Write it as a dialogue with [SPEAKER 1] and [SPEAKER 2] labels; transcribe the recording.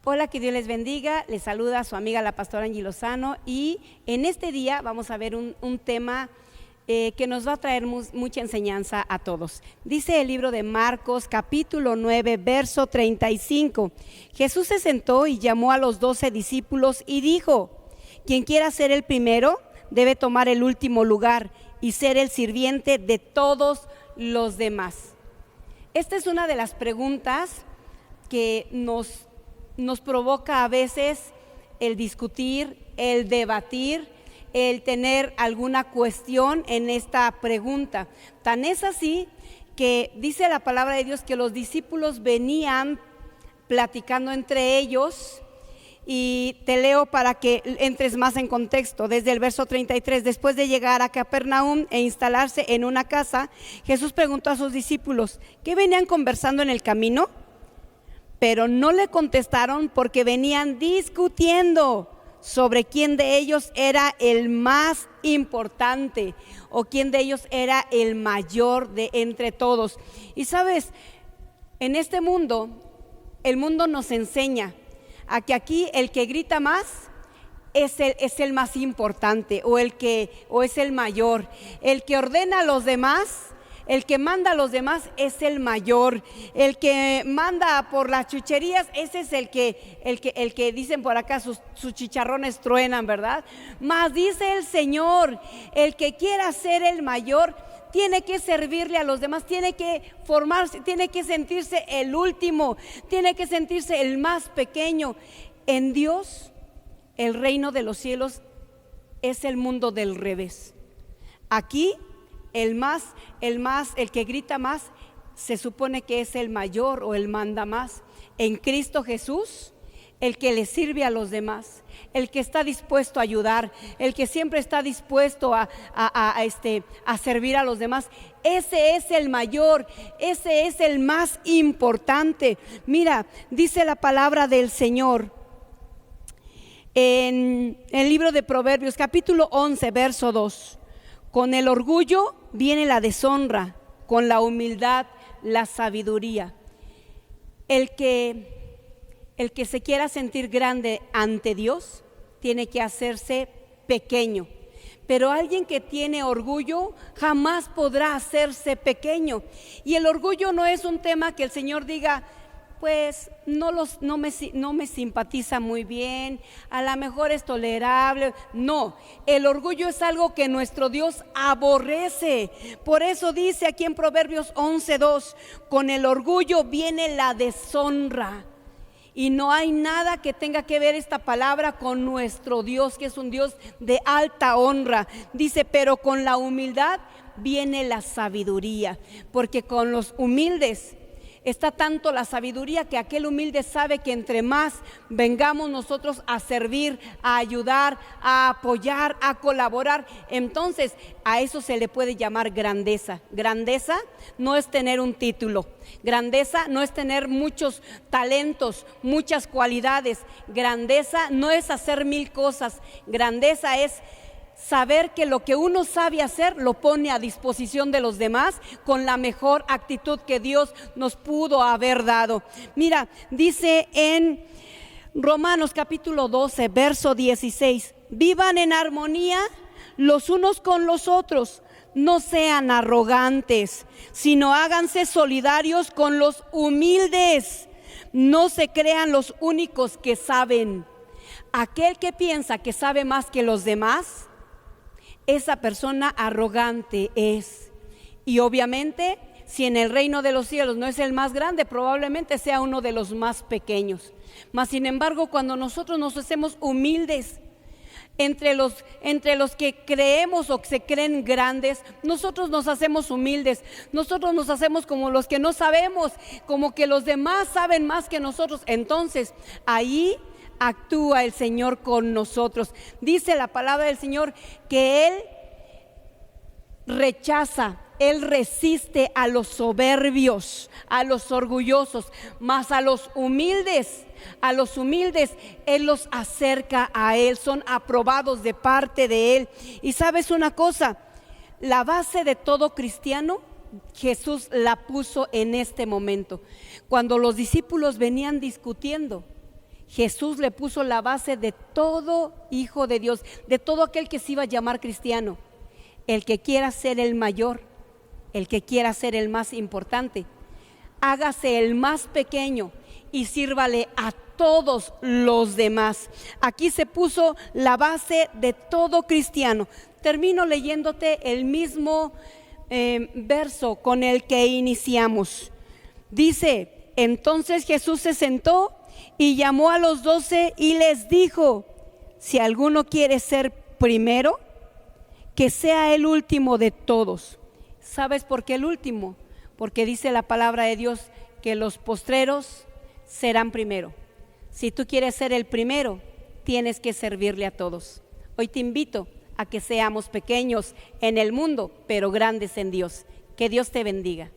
[SPEAKER 1] Hola, que Dios les bendiga. Les saluda a su amiga la pastora Angie Lozano, y en este día vamos a ver un tema que nos va a traer mucha enseñanza a todos. Dice el libro de Marcos, capítulo 9, verso 35. Jesús se sentó y llamó a los 12 discípulos y dijo: quien quiera ser el primero debe tomar el último lugar y ser el sirviente de todos los demás. Esta es una de las preguntas que nos provoca a veces el discutir, el debatir, el tener alguna cuestión en esta pregunta. Tan es así que dice la palabra de Dios que los discípulos venían platicando entre ellos, y te leo para que entres más en contexto. Desde el verso 33, después de llegar a Capernaum e instalarse en una casa, Jesús preguntó a sus discípulos: ¿qué venían conversando en el camino? Pero no le contestaron, porque venían discutiendo sobre quién de ellos era el más importante o quién de ellos era el mayor de entre todos. Y sabes, en este mundo, el mundo nos enseña a que aquí el que grita más es el más importante, o es el mayor. El que ordena a los demás, el que manda a los demás es el mayor. El que manda por las chucherías, ese es el que dicen por acá, sus chicharrones truenan, ¿verdad? Mas dice el Señor, el que quiera ser el mayor tiene que servirle a los demás, tiene que formarse, tiene que sentirse el último, tiene que sentirse el más pequeño. En Dios, el reino de los cielos es el mundo del revés. Aquí el que grita más, se supone que es el mayor o el manda más. En Cristo Jesús, el que le sirve a los demás, el que está dispuesto a ayudar, el que siempre está dispuesto a servir a los demás, ese es el mayor, ese es el más importante. Mira, dice la palabra del Señor en el libro de Proverbios, capítulo 11, verso 2. Con el orgullo viene la deshonra, con la humildad la sabiduría. El que se quiera sentir grande ante Dios tiene que hacerse pequeño, pero alguien que tiene orgullo jamás podrá hacerse pequeño. Y el orgullo no es un tema que el Señor diga: pues no me simpatiza muy bien, a lo mejor es tolerable. No, el orgullo es algo que nuestro Dios aborrece. Por eso dice aquí en Proverbios 11:2, con el orgullo viene la deshonra. Y no hay nada que tenga que ver esta palabra con nuestro Dios, que es un Dios de alta honra. Dice: pero con la humildad viene la sabiduría, porque con los humildes está tanto la sabiduría, que aquel humilde sabe que entre más vengamos nosotros a servir, a ayudar, a apoyar, a colaborar, entonces a eso se le puede llamar grandeza. Grandeza no es tener un título, grandeza no es tener muchos talentos, muchas cualidades, grandeza no es hacer mil cosas, grandeza es saber que lo que uno sabe hacer lo pone a disposición de los demás con la mejor actitud que Dios nos pudo haber dado. Mira, dice en Romanos capítulo 12, verso 16: vivan en armonía los unos con los otros, no sean arrogantes, sino háganse solidarios con los humildes, no se crean los únicos que saben. Aquel que piensa que sabe más que los demás, esa persona arrogante es. Y obviamente, si en el reino de los cielos no es el más grande, probablemente sea uno de los más pequeños. Mas sin embargo, cuando nosotros nos hacemos humildes entre los que creemos o que se creen grandes, nosotros nos hacemos humildes, nosotros nos hacemos como los que no sabemos, como que los demás saben más que nosotros. Entonces ahí actúa el Señor con nosotros. Dice la palabra del Señor que Él rechaza, Él resiste a los soberbios, a los orgullosos, mas a los humildes Él los acerca a Él, son aprobados de parte de Él. Y sabes una cosa, la base de todo cristiano Jesús la puso en este momento. Cuando los discípulos venían discutiendo, Jesús le puso la base de todo hijo de Dios, de todo aquel que se iba a llamar cristiano. El que quiera ser el mayor, el que quiera ser el más importante, hágase el más pequeño y sírvale a todos los demás. Aquí se puso la base de todo cristiano. Termino leyéndote el mismo verso con el que iniciamos. Dice: entonces Jesús se sentó y llamó a los 12 y les dijo: si alguno quiere ser primero, que sea el último de todos. ¿Sabes por qué el último? Porque dice la palabra de Dios que los postreros serán primero. Si tú quieres ser el primero, tienes que servirle a todos. Hoy te invito a que seamos pequeños en el mundo, pero grandes en Dios. Que Dios te bendiga.